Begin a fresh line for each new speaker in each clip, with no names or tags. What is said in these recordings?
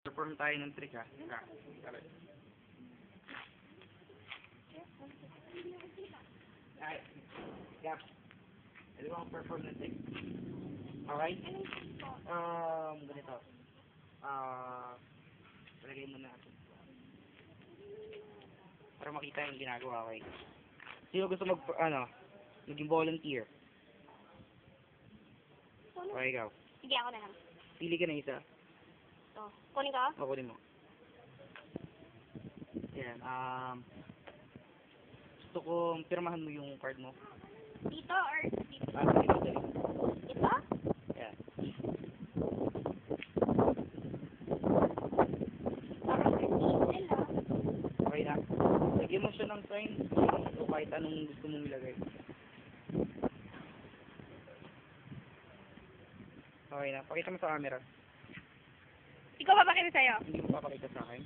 Perform tayo ng trick ha. Tara. Ay, gap. Ano bang perform ng trick? Okay? Ganito. Palagay mo natin. Para makita yung ginagawa, okay? Sino gusto maging volunteer? Okay, ikaw.
Sige, ako na lang.
Pili ka ng isa.
Ito. Kunin ko?
O, kunin mo. Yan, gusto kong pirmahan mo yung card mo.
Dito or dito?
Dali.
Ito?
Yan.
Parang diesel ah.
Okay na. Lagyan mo siya ng sign o kahit anong gusto mong ilagay. Okay na. Pakita mo sa camera.
Ikaw papakita sa'yo.
Hindi mo papakita sa akin.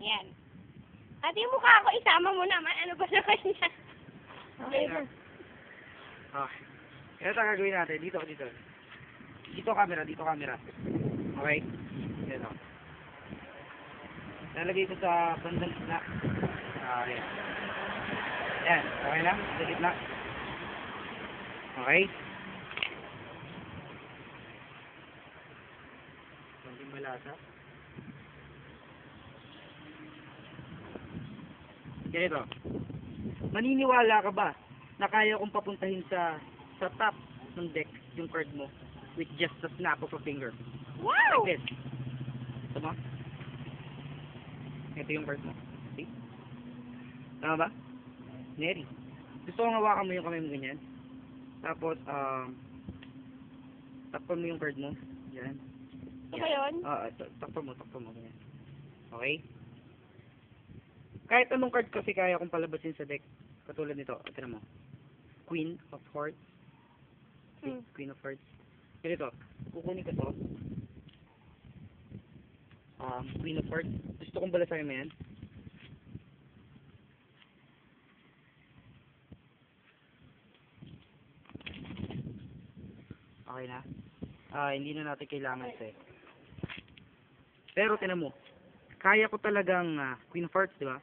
Yan. At yung mukha ko, isama mo naman. Ano ba naman yan?
Okay na. Okay. Ito ang gagawin natin. Dito. Dito camera. Okay? Yan o. Nalagay ko sa bandang gitna. Yan. Yan. Okay na? Sa gitna. Okay? Konting malasa. Ganito. Maniniwala ka ba na kaya kong papuntahin sa top ng deck yung card mo with just a snap of a finger?
Wow!
Like this. Ito mo? Ito yung card mo. See? Tama ba? Neri. Gusto kong hawakan mo yung kamay mo ganyan. Tapos, takpan mo yung card mo. Yan.
Ito ba yun?
Takpan mo. Ganyan. Okay? Kahit anong card kasi kaya kong palabasin sa deck. Katulad nito. Ito mo. Queen of Hearts. Queen of Hearts. Ganito. Kukunin ko to. Queen of Hearts. Gusto kong balasahin mo yan. Okay na. Hindi na natin kailangan ito eh. Pero tinan mo. Kaya ko talagang Queen of Hearts, di ba?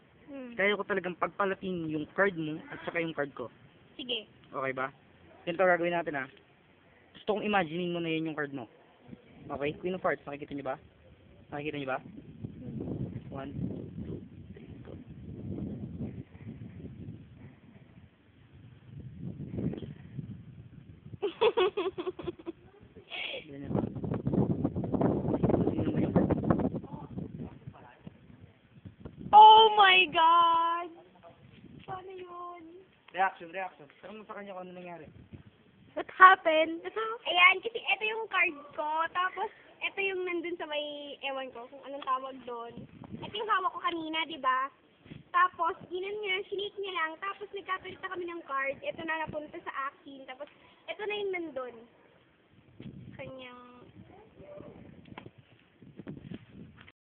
Kaya ko talagang pagpalatin yung card mo at saka yung card ko.
Sige.
Okay ba? Ganito gagawin natin ha. Gusto kong imaginein mo na yun yung card mo. Okay? Queen of Hearts, nakikita niyo ba? Nakikita niyo ba? 1, 2, 3, go. Ganyan ba? Imaginein mo yung card mo.
Oh my God! Paano yun?
Reaction. Tanong mo sa kanya kung ano nangyari.
What happened? Ayan, kasi ito yung card ko. Tapos, ito yung nandun sa may, ewan ko kung anong tawag doon. Ito yung hawak ko kanina, di ba? Tapos, sinake niya lang. Tapos, nagkapalit na kami ng card. Ito na napunta sa akin. Tapos, ito na yung nandun. Kanyang